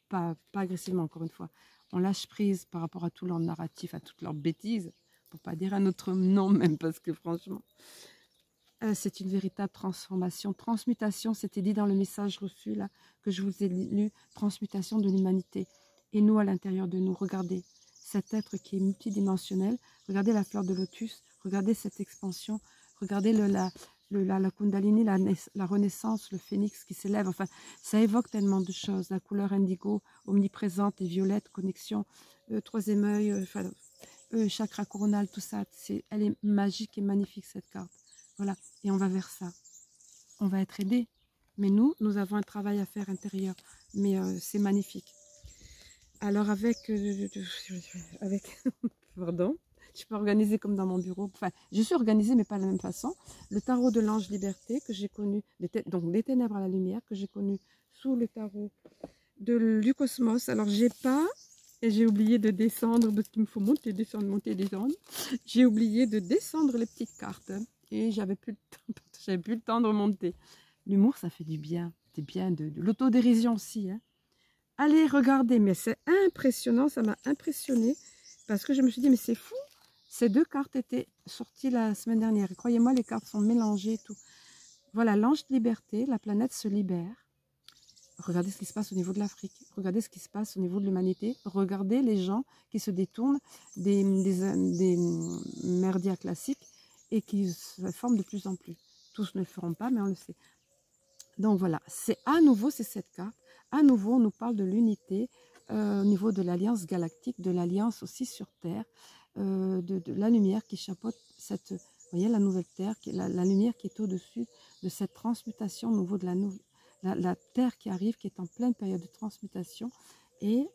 pas agressivement encore une fois, on lâche prise par rapport à tout leur narratif, à toutes leurs bêtises, pour pas dire un autre nom même, parce que franchement, c'est une véritable transformation, transmutation, c'était dit dans le message reçu là, que je vous ai lu, transmutation de l'humanité, et nous à l'intérieur de nous, regardez, cet être qui est multidimensionnel, regardez la fleur de lotus, regardez cette expansion, regardez la Kundalini, la renaissance, le phénix qui s'élève. Enfin, ça évoque tellement de choses. La couleur indigo, omniprésente et violette, connexion, troisième œil, chakra coronal, tout ça. Elle est magique et magnifique, cette carte. Voilà. Et on va vers ça. On va être aidé. Mais nous avons un travail à faire intérieur. Mais c'est magnifique. Alors pardon. Je suis pas organisée comme dans mon bureau. Enfin, je suis organisée, mais pas de la même façon. Le tarot de l'ange liberté que j'ai connu, donc des ténèbres à la lumière, que j'ai connu sous le tarot du cosmos. Alors, j'ai oublié de descendre, parce qu'il me faut monter, descendre, monter, descendre. J'ai oublié de descendre les petites cartes. Et j'avais plus le temps de remonter. L'humour, ça fait du bien. C'est bien de l'autodérision aussi. Hein. Allez, regardez, mais c'est impressionnant, ça m'a impressionné. Parce que je me suis dit, mais c'est fou. Ces deux cartes étaient sorties la semaine dernière. Et croyez-moi, les cartes sont mélangées et tout. Voilà, l'ange de liberté, la planète se libère. Regardez ce qui se passe au niveau de l'Afrique. Regardez ce qui se passe au niveau de l'humanité. Regardez les gens qui se détournent des merdias classiques et qui se forment de plus en plus. Tous ne le feront pas, mais on le sait. Donc voilà, c'est à nouveau, c'est cette carte. À nouveau, on nous parle de l'unité au niveau de l'alliance galactique, de l'alliance aussi sur Terre, de la lumière qui chapeaute cette, vous voyez, la nouvelle Terre, la lumière qui est au-dessus de cette transmutation au niveau de la Terre qui arrive, qui est en pleine période de transmutation. Et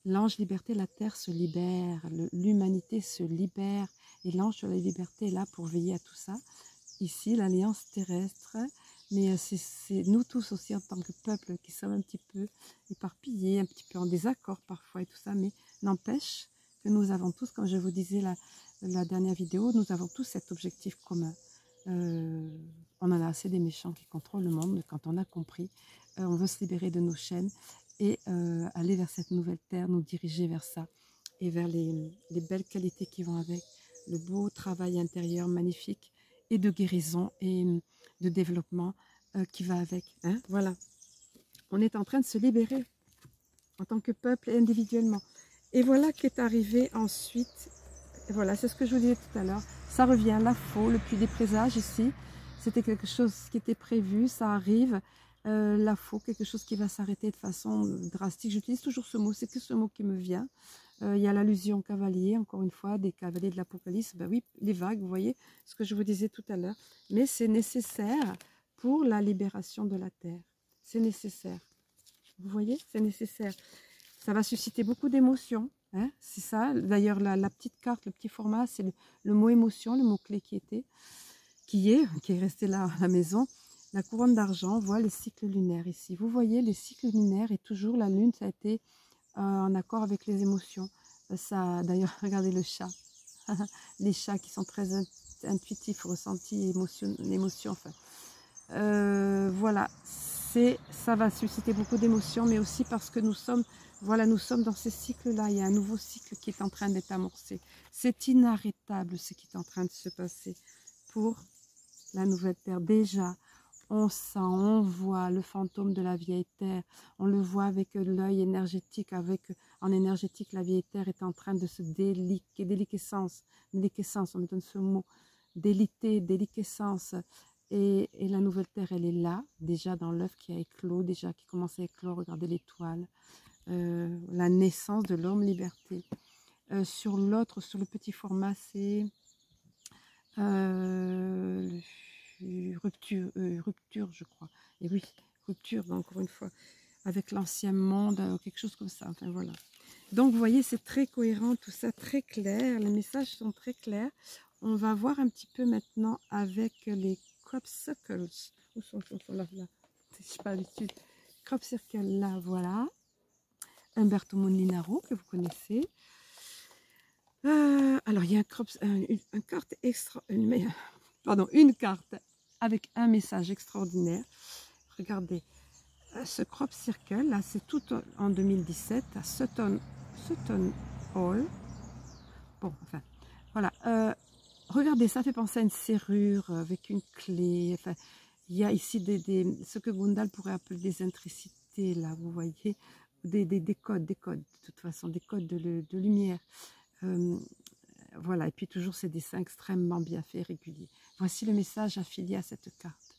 l'ange liberté, la Terre se libère, l'humanité se libère. Et l'ange de la liberté est là pour veiller à tout ça. Ici, l'alliance terrestre. Mais c'est nous tous aussi en tant que peuple qui sommes un petit peu éparpillés, un petit peu en désaccord parfois et tout ça, mais n'empêche que nous avons tous, comme je vous disais la dernière vidéo, nous avons tous cet objectif commun. On en a assez des méchants qui contrôlent le monde, quand on a compris, on veut se libérer de nos chaînes et aller vers cette nouvelle terre, nous diriger vers ça et vers les belles qualités qui vont avec, le beau travail intérieur magnifique et de guérison et de développement qui va avec. Hein, voilà. On est en train de se libérer en tant que peuple et individuellement. Et voilà qu'est arrivé ensuite. Et voilà, c'est ce que je vous disais tout à l'heure. Ça revient, la faux, le puits des présages ici. C'était quelque chose qui était prévu, ça arrive. La faux, quelque chose qui va s'arrêter de façon drastique. J'utilise toujours ce mot, c'est que ce mot qui me vient. Il y a l'allusion cavalier, encore une fois, des cavaliers de l'Apocalypse. Ben oui, les vagues, vous voyez, ce que je vous disais tout à l'heure. Mais c'est nécessaire pour la libération de la Terre. C'est nécessaire. Vous voyez, c'est nécessaire. Ça va susciter beaucoup d'émotions. Hein, c'est ça. D'ailleurs, la petite carte, le petit format, c'est le mot émotion, le mot-clé qui est resté là à la maison. La couronne d'argent, on voit les cycles lunaires ici. Vous voyez, les cycles lunaires et toujours la lune, ça a été en accord avec les émotions. Ça, d'ailleurs, regardez le chat. Les chats qui sont très intuitifs, ressentis, l'émotion. Enfin, voilà, ça va susciter beaucoup d'émotions, mais aussi parce que nous sommes dans ces cycles-là. Il y a un nouveau cycle qui est en train d'être amorcé. C'est inarrêtable ce qui est en train de se passer pour la nouvelle Terre. Déjà, on sent, on voit le fantôme de la vieille Terre. On le voit avec l'œil énergétique. En énergétique, la vieille Terre est en train de se déliquescence, on me donne ce mot, déliquescence. Et la nouvelle Terre, elle est là, déjà dans l'œuf qui a éclos, déjà qui commence à éclore. Regardez l'étoile. La naissance de l'homme liberté. Sur le petit format, c'est euh, rupture, je crois. Et oui, rupture, encore une fois, avec l'ancien monde, quelque chose comme ça. Enfin voilà. Donc, vous voyez, c'est très cohérent, tout ça, très clair. Les messages sont très clairs. On va voir un petit peu maintenant avec les crop circles. Où sont là, là. Je sais pas l'habitude. Crop circle, là, voilà. Umberto Molinaro, que vous connaissez. Alors, il y a une carte une carte avec un message extraordinaire. Regardez, ce crop circle, là, c'est tout en 2017 à Sutton Hall. Bon, enfin, voilà. Regardez, ça fait penser à une serrure avec une clé. Enfin, il y a ici ce que Gundal pourrait appeler des intricités, là, vous voyez, des codes, de toute façon, des codes de lumière. Voilà, et puis toujours ces dessins extrêmement bien faits, réguliers. Voici le message affilié à cette carte.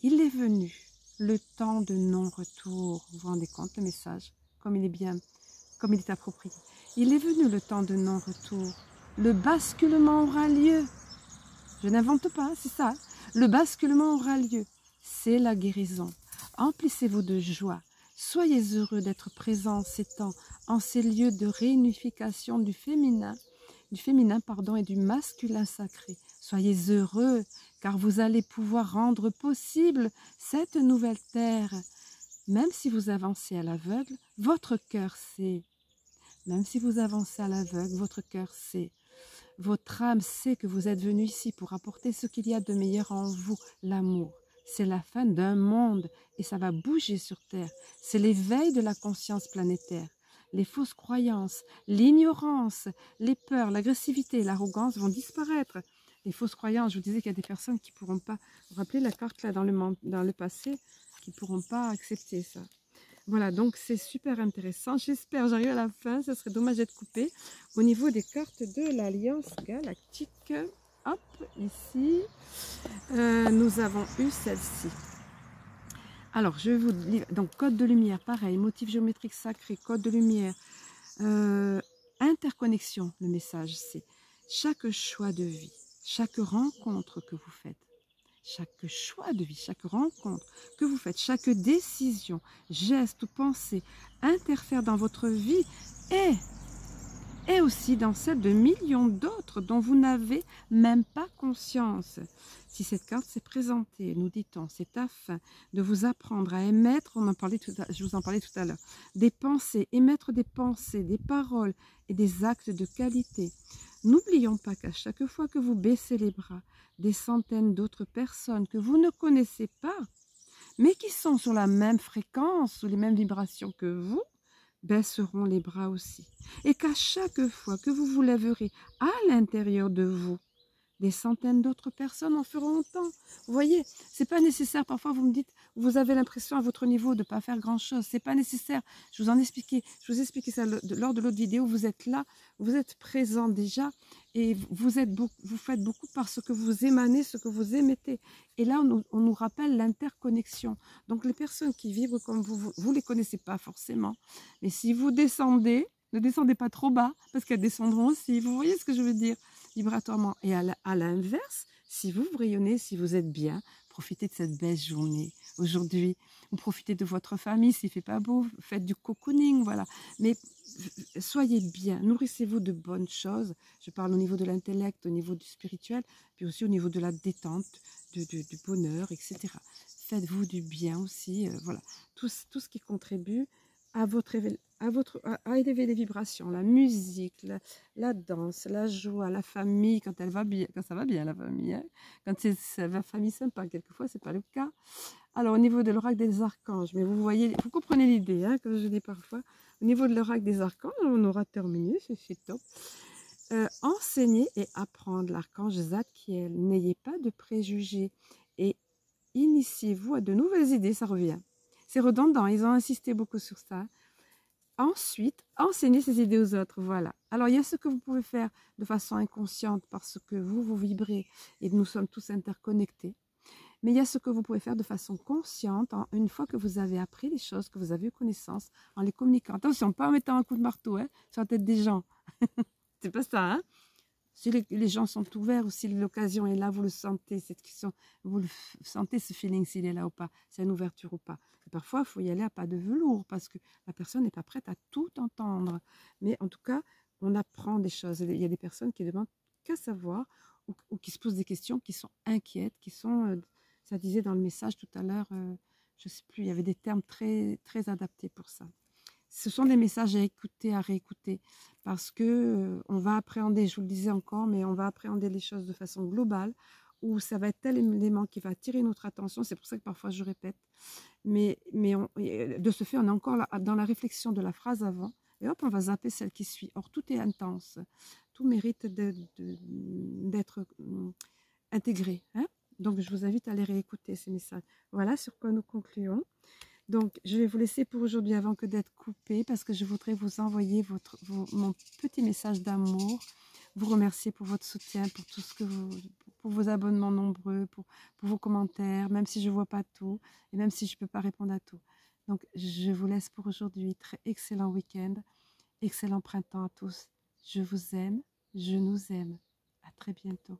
Il est venu le temps de non-retour. Vous vous rendez compte, le message, comme il est bien, comme il est approprié. Il est venu le temps de non-retour. Le basculement aura lieu. Je n'invente pas, c'est ça. Le basculement aura lieu. C'est la guérison. Emplissez-vous de joie. Soyez heureux d'être présents en ces temps, en ces lieux de réunification du féminin et du masculin sacré. Soyez heureux, car vous allez pouvoir rendre possible cette nouvelle terre. Même si vous avancez à l'aveugle, votre cœur sait. Même si vous avancez à l'aveugle, votre cœur sait. Votre âme sait que vous êtes venu ici pour apporter ce qu'il y a de meilleur en vous, l'amour. C'est la fin d'un monde et ça va bouger sur Terre. C'est l'éveil de la conscience planétaire. Les fausses croyances, l'ignorance, les peurs, l'agressivité, l'arrogance vont disparaître. Les fausses croyances, je vous disais qu'il y a des personnes qui ne pourront pas, vous rappelez la carte là dans le passé, qui ne pourront pas accepter ça. Voilà, donc c'est super intéressant. J'espère, j'arrive à la fin, ce serait dommage d'être coupé. Au niveau des cartes de l'Alliance Galactique, hop, ici, nous avons eu celle-ci. Alors, je vais vous lire, donc code de lumière, pareil, motif géométrique sacré, code de lumière, interconnexion, le message, c'est chaque choix de vie, chaque rencontre que vous faites, chaque choix de vie, chaque rencontre que vous faites, chaque décision, geste ou pensée interfère dans votre vie et aussi dans celle de millions d'autres dont vous n'avez même pas conscience. Si cette carte s'est présentée, nous dit-on, c'est afin de vous apprendre à émettre, je vous en parlais tout à l'heure, des pensées, émettre des pensées, des paroles et des actes de qualité. N'oublions pas qu'à chaque fois que vous baissez les bras, des centaines d'autres personnes que vous ne connaissez pas, mais qui sont sur la même fréquence ou les mêmes vibrations que vous, baisseront les bras aussi. Et qu'à chaque fois que vous vous lèverez à l'intérieur de vous, des centaines d'autres personnes en feront autant. Vous voyez, c'est pas nécessaire. Parfois, vous me dites, vous avez l'impression à votre niveau de ne pas faire grand-chose. C'est pas nécessaire. Je vous ai expliqué ça lors de l'autre vidéo. Vous êtes là, vous êtes présent déjà et vous faites beaucoup par ce que vous émanez, ce que vous émettez. Et là, on nous rappelle l'interconnexion. Donc, les personnes qui vibrent comme vous les connaissez pas forcément. Mais si vous descendez, ne descendez pas trop bas parce qu'elles descendront aussi. Vous voyez ce que je veux dire? Vibratoirement. Et à l'inverse, si vous rayonnez, si vous êtes bien, profitez de cette belle journée aujourd'hui, ou profitez de votre famille s'il ne fait pas beau, faites du cocooning, voilà. Mais soyez bien, nourrissez-vous de bonnes choses. Je parle au niveau de l'intellect, au niveau du spirituel, puis aussi au niveau de la détente, du bonheur, etc. Faites-vous du bien aussi, voilà. Tout ce qui contribue à élever les vibrations, la musique, la danse, la joie, la famille, quand ça va bien la famille, hein, quand c'est la famille sympa, quelquefois c'est pas le cas. Alors au niveau de l'oracle des archanges, mais vous comprenez l'idée, hein, comme je dis parfois, au niveau de l'oracle des archanges, on aura terminé, c'est top. Enseigner et apprendre l'archange Zadkiel, n'ayez pas de préjugés et initiez-vous à de nouvelles idées, ça revient. C'est redondant, ils ont insisté beaucoup sur ça. Ensuite, enseignez ces idées aux autres, voilà. Alors, il y a ce que vous pouvez faire de façon inconsciente parce que vous vibrez et nous sommes tous interconnectés. Mais il y a ce que vous pouvez faire de façon consciente une fois que vous avez appris les choses, que vous avez eu connaissance, en les communiquant. Attention, pas en mettant un coup de marteau sur la tête des gens. C'est pas ça, hein? Si les gens sont ouverts ou si l'occasion est là, vous le sentez, cette question, vous le sentez ce feeling s'il est là ou pas, c'est une ouverture ou pas. Et parfois, il faut y aller à pas de velours parce que la personne n'est pas prête à tout entendre. Mais en tout cas, on apprend des choses. Il y a des personnes qui demandent qu'à savoir ou qui se posent des questions, qui sont inquiètes, qui sont, ça disait dans le message tout à l'heure, je ne sais plus, il y avait des termes très, très adaptés pour ça. Ce sont des messages à écouter, à réécouter, parce que on va appréhender, je vous le disais encore, mais on va appréhender les choses de façon globale, où ça va être tel élément qui va attirer notre attention. C'est pour ça que parfois je répète. Mais de ce fait, on est encore là, dans la réflexion de la phrase avant, et hop, on va zapper celle qui suit. Or, tout est intense. Tout mérite d'être intégré. Hein. Donc, je vous invite à les réécouter, ces messages. Voilà sur quoi nous concluons. Donc, je vais vous laisser pour aujourd'hui avant que d'être coupé parce que je voudrais vous envoyer mon petit message d'amour, vous remercier pour votre soutien, pour tout ce que pour vos abonnements nombreux, pour vos commentaires, même si je ne vois pas tout et même si je ne peux pas répondre à tout. Donc, je vous laisse pour aujourd'hui. Très excellent week-end, excellent printemps à tous. Je vous aime, je nous aime. À très bientôt.